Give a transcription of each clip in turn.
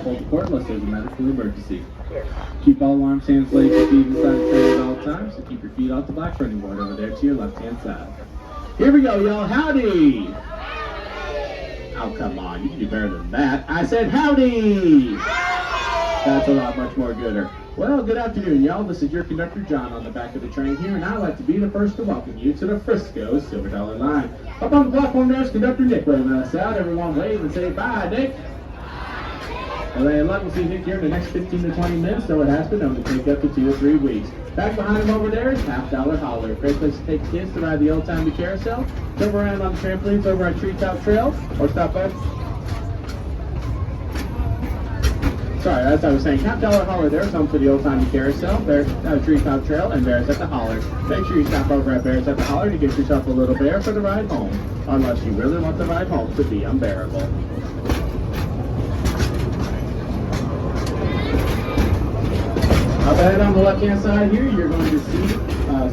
hold the court unless there's a medical emergency. Keep all alarm stands laid your feet inside the train at all times, so keep your feet off the black running board over there to your left-hand side. Here we go, y'all. Howdy! Oh, come on. You can do better than that. I said howdy! That's a lot much more gooder. Well, good afternoon, y'all. This is your conductor, John, on the back of the train here, and I'd like to be the first to welcome you to the Frisco Silver Dollar Line. Up on the platform there's conductor Nick waving us out. Everyone wave and say bye, Nick. Well, they luck will see Nick here in the next 15 to 20 minutes, so it has been known to take up to 2 or 3 weeks. Back behind him over there is $50 Holler. Great place to take kids to ride the old-timey carousel, jump around on the trampolines over at Treetop Trail, or stop up. Sorry, as I was saying, $50 Holler there's home to the old-timey carousel, there's Treetop Trail, and Bears at the Holler. Make sure you stop over at Bears at the Holler to get yourself a little bear for the ride home, unless you really want the ride home to be unbearable. Up ahead on the left-hand side here, you're going to see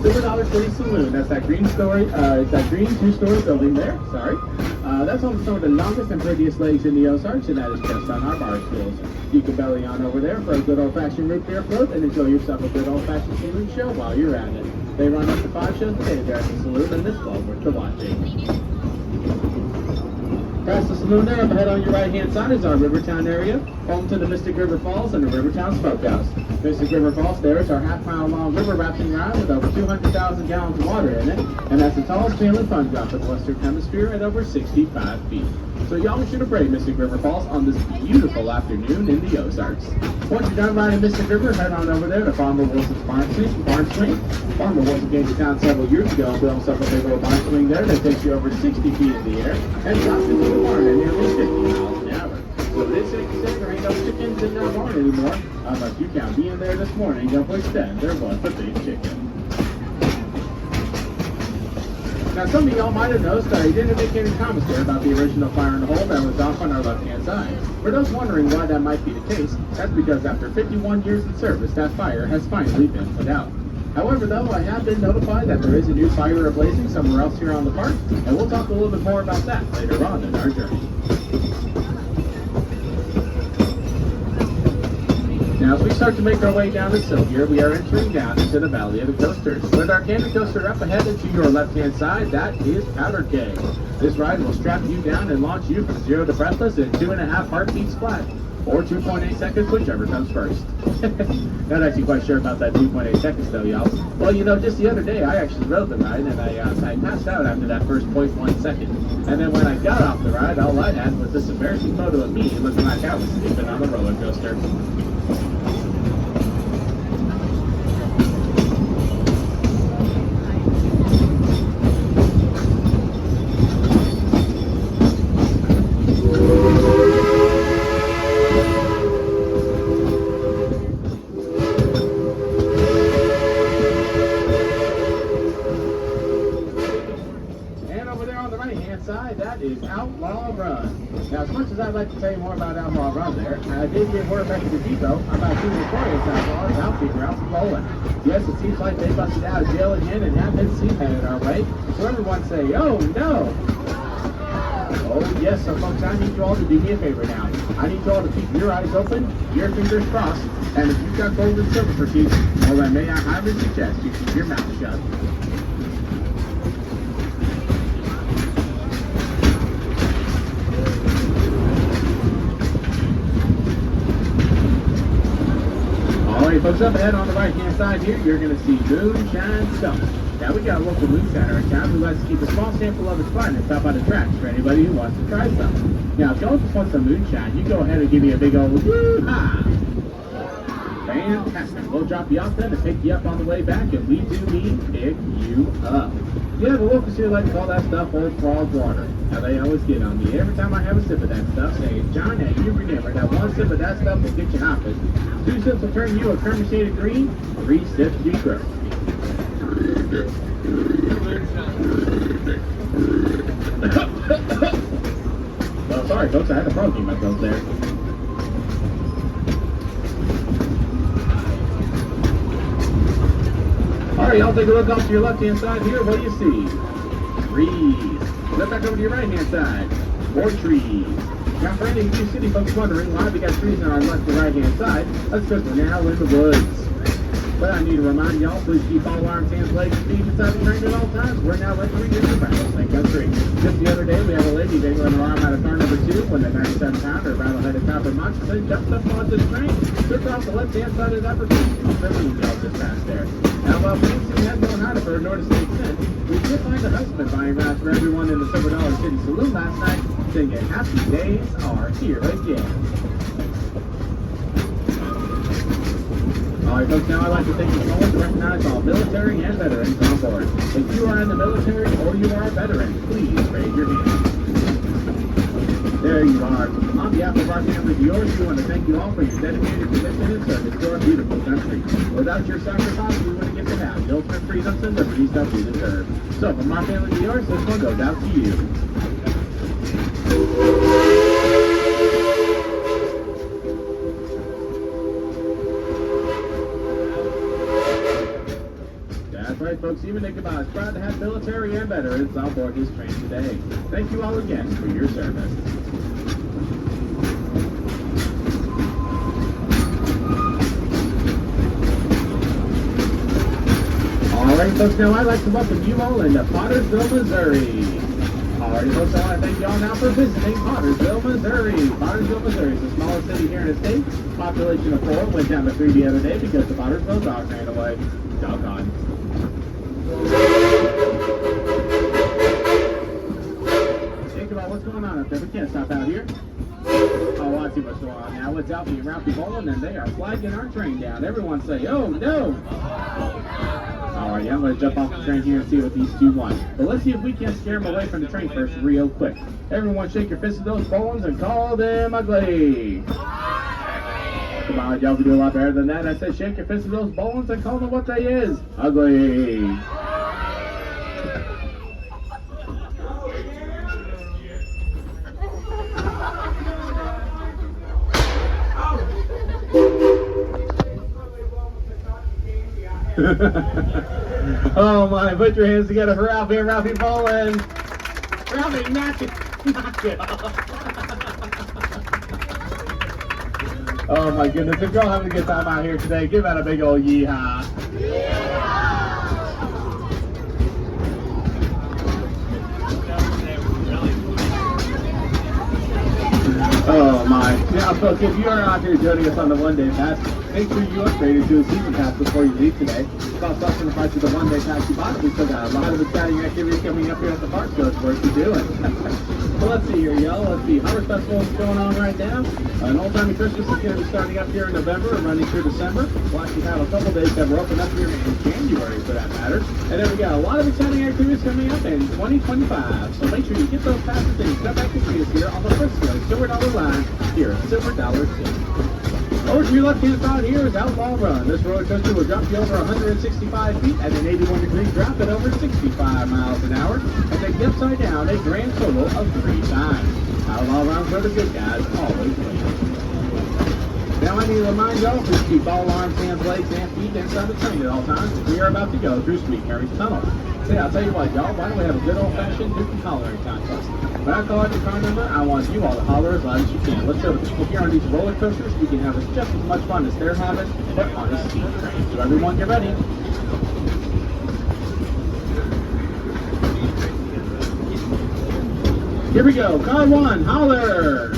Silver Dollar City Saloon. That's that green story, it's that green two-story building there. Sorry. That's on some of the longest and prettiest legs in the Ozarks, and that is just on our bar stools. You can belly on over there for a good old-fashioned root beer float and enjoy yourself a good old-fashioned saloon show while you're at it. They run up to 5 shows a day there at the saloon, and this well worth the watching. Past the saloon there, up ahead on your right-hand side is our Rivertown area, home to the Mystic River Falls and the Rivertown Smokehouse. Mystic River Falls there is our half-mile-long river rafting ride with over 200,000 gallons of water in it, and that's the tallest pail and fun drop in the Western Hemisphere at over 65 feet. So y'all be sure to brave Mystic River Falls on this beautiful afternoon in the Ozarks. Once you're done riding Mystic River, head on over there to Farmer Wilson's Barn Swing. Farmer Wilson came to town several years ago and built himself a big old barn swing there that takes you over 60 feet in the air and drops into the barn at nearly 50 miles an hour. So this safe there ain't no chickens in that barn anymore. But you count being there this morning, don't push 10, there was a big chicken. Now some of y'all might have noticed that I didn't make any comments there about the original fire in the hole that was off on our left-hand side. For those wondering why that might be the case, that's because after 51 years in service, that fire has finally been put out. However, though, I have been notified that there is a new fire ablazing somewhere else here on the park, and we'll talk a little bit more about that later on in our journey. Now, as we start to make our way down this hill here, we are entering down into the Valley of the Coasters. With our candy coaster up ahead and to your left-hand side, that is Powder Keg. This ride will strap you down and launch you from 0 to breathless in 2.5 heartbeats flat, or 2.8 seconds, whichever comes first. Not actually quite sure about that 2.8 seconds though, y'all. Well, you know, just the other day, I actually rode the ride, and I passed out after that first 0.1 second. And then when I got off the ride, all I had was this embarrassing photo of me looking like I was sleeping on the roller coaster. I'd like to tell you more about Outlaw Run there. I did get word back to the depot about two notorious outlaws out figure out from Poland. Yes, it seems like they busted out of jail again and have been seen headed our way. So everyone say, oh no! Oh yes, so folks, I need you all to do me a favor now. I need you all to keep your eyes open, your fingers crossed, and if you've got gold and silver for keeps, well then may I highly suggest you keep your mouth shut. Alright folks, up ahead on the right-hand side here, you're going to see Moonshine Stump. Now we got a local moonshiner in town who likes to keep a small sample of his finest up on the tracks for anybody who wants to try some. Now if y'all just want some moonshine, you go ahead and give me a big old woo-ha! Fantastic. We'll drop you off then to pick you up on the way back, and we do mean pick you up. Yeah, the locals here like to call that stuff Old Frog Water. Now they always get on me every time I have a sip of that stuff, saying, John, now you remember that 1 sip of that stuff will get you hopping. 2 sips will turn you a creamy shade of green, 3 sips you grow. Well, sorry folks, I had a frog in my throat there. Alright, y'all take a look off to your left-hand side here. What do you see? Trees. Look back over to your right-hand side. More trees. Now, for any of you city folks wondering why we got trees on our left and right hand side, that's because we're now in the woods. But I need to remind y'all, please keep all arms, hands, legs, and feet inside the train at all times. We're now entering into Rattlesnake Country. Just the other day, we had a lady dangling her arm out of car number 2 when the 97-pounder rattle-headed copper monster jumped up onto the train, took off the left-hand side of that opportunity. The y'all just passed there. Now, while Fancy had known how to bird nor to stay thin, we did find a husband buying rides for everyone in the Silver Dollar City Saloon last night, singing Happy Days Are Here Again. Alright folks, now I'd like to take this moment to recognize all military and veterans on board. If you are in the military or you are a veteran, please raise your hand. There you are. On behalf of our family of yours, we want to thank you all for your dedicated commitment and service to our beautiful country. Without your sacrifice, we wouldn't get to have the ultimate freedoms and liberties that we deserve. So from our family to yours, this one goes out to you. That's right, folks. Even Ichabod is proud to have military and veterans on board his train today. Thank you all again for your service. Alright, folks, now I'd like to welcome you all into Potterville, Missouri. Alright, folks, I want to thank you all now for visiting Potterville, Missouri. Potterville, Missouri is the smallest city here in the state. Population of 4 went down to 3 the other day because the Potterville dog ran away. Doggone. Think about what's going on up there. We can't stop out here. Oh, I see what's going on now. It's Alfie and Ralphie Bowling, and they are flagging our train down. Everyone say, oh, no. Alright, yeah, I'm going to jump off the train here and see what these two want. But let's see if we can't scare them away from the train first real quick. Everyone shake your fist at those bowlings and call them ugly. Come on, y'all can do a lot better than that. I said shake your fist at those bowlings and call them what they is. Ugly. Oh my, put your hands together for Ralphie and Ralphie Bowling. Ralphie, knock it off. Oh my goodness, if y'all having a good time out here today, give out a big old yeehaw. Oh my. Now folks, if you are out here joining us on the one-day pass, make sure you upgrade to a season pass before you leave today. It's about less than the price of the one-day pass you bought. We still got a lot of exciting activities coming up here at the park, so it's worth you doing. So let's see here, y'all. Let's see. Harvest Festival is going on right now. An old-timey Christmas is going to be starting up here in November and running through December. We'll actually have a couple days that we're open up here in January, for that matter. And then we got a lot of exciting activities coming up in 2025. So make sure you get those passes and you come back to see us here on the Frisco Silver Dollar line here at Silver Dollar City. Over to your left-hand side here is Outlaw Run. This roller coaster will drop you over 165 feet at an 81-degree drop at over 65 miles an hour and take you upside down a grand total of 3 times. Outlaw Run's where the good guys always win. Now I need to remind y'all, please keep all arms, hands, legs, and feet inside the train at all times. We are about to go through Sweet Mary's Tunnel. Say, I'll tell you what, y'all, why don't we have a good old-fashioned hooping hollering contest? When I call out your car number, I want you all to holler as loud as you can. Let's show the people here on these roller coasters we can have just as much fun as they're having, but on a speed train. So everyone get ready. Here we go. Car 1, holler.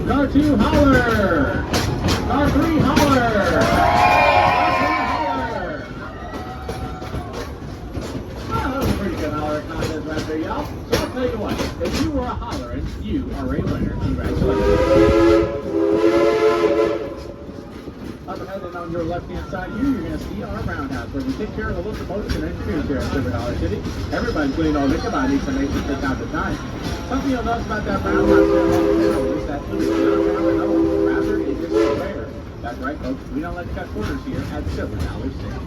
Car 2, holler. Car 3, holler. Right there, y'all. So I'll tell you what, if you were a hollering, you are a winner. Congratulations. Up ahead and on your left-hand side here, you're going to see our Roundhouse, where we take care of the locomotives and engineers here at Silver Dollar City. Everybody, including all Ichabod, needs to make it from time to time. Something you'll notice about that Roundhouse here is that it is not down at all. Rather, it is square. That's right, folks. We don't like cut corners here at Silver Dollar City.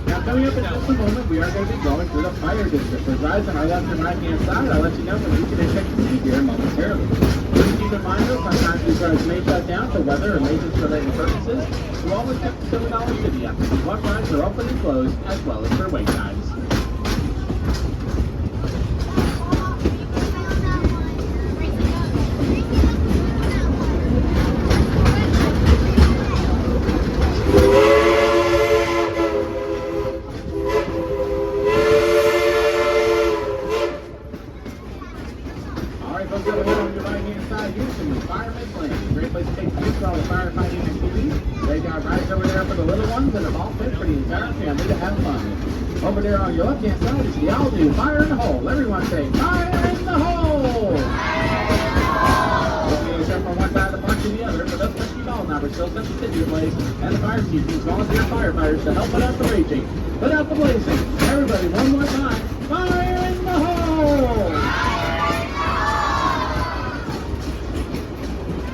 Now, coming up in just a moment, we are going to be going through the fire district. With rides on our left and right-hand side, I'll let you know when we can expect to see here momentarily. Please keep in mind, though, sometimes these rides may shut down for weather or maintenance-related purposes. So always check the Silver Dollar City app to see what rides are open and closed, as well as their wait times. ahead on your right-hand side here, some fireman's landing. Great place to take the kids for all the firefighting activities. They got rides over there for the little ones and a ball pit for the entire family to have fun. Over there on your left-hand side is the all-new Fire in the Hole. Everyone say, Fire in the Hole! We'll be jump from one side of the park to the other, but those rescue ball numbers still set the city ablaze, and the fire chief needs volunteer firefighters to help put out the raging, put out the blazing. Everybody, one more time, Fire in the Hole!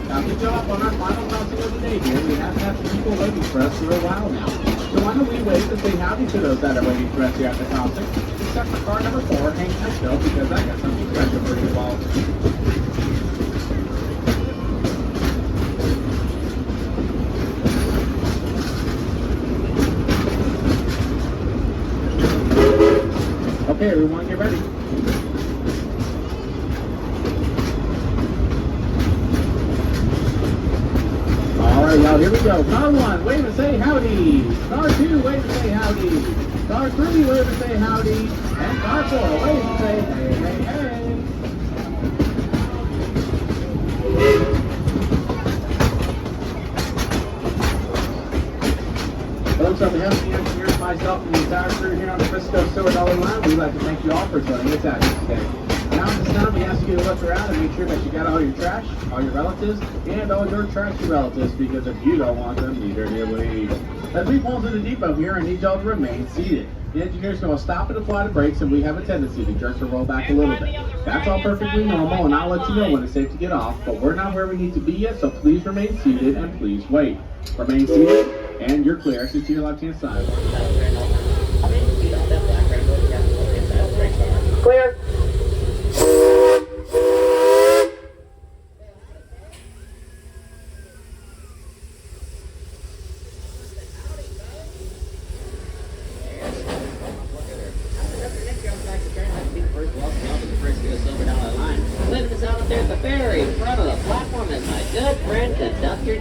Now, good job on our final crossing of the day here. We have had some people waiting for us for a while now. So why don't we wait to say howdy to those that are waiting for us here at the crossing? Except for car number 4, hang tight still, because I got something special for you all. Okay, everyone, get ready. Alright, y'all, here we go. Car 1, wave and say howdy. Car 2, wave and say howdy. Car 3, wave and say howdy. And car 4, wave and say hey, hey, hey. Folks, on behalf of the engineers, myself, and the entire crew here on the Frisco Sewer Dollar Line, we'd like to thank you all for joining us out here today. Now at this time, we ask you to look around and make sure that you got all your trash, all your relatives, and all your trashy relatives, because if you don't want them, neither do we. As we pull to the depot here, I need y'all to remain seated. The engineer's going to stop and apply the brakes, and we have a tendency to jerk the roll back a little bit. That's all perfectly normal, and I'll let you know when it's safe to get off, but we're not where we need to be yet, so please remain seated and please wait. Remain seated, and you're clear. Exit to your left-hand side. Clear.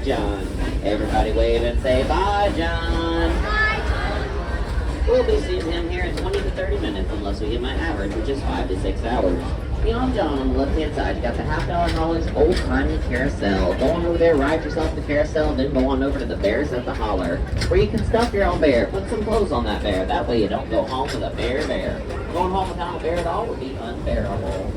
John. Everybody wave and say bye, John. Bye, John. We'll be seeing him here in 20 to 30 minutes unless we get my average, which is 5 to 6 hours. Beyond John on the left-hand side, you got the $50 Rollins old-timey carousel. Go on over there, ride yourself the carousel, and then go on over to the Bears at the Holler, where you can stuff your own bear. Put some clothes on that bear. That way you don't go home with a bear. Going home without a bear at all would be unbearable.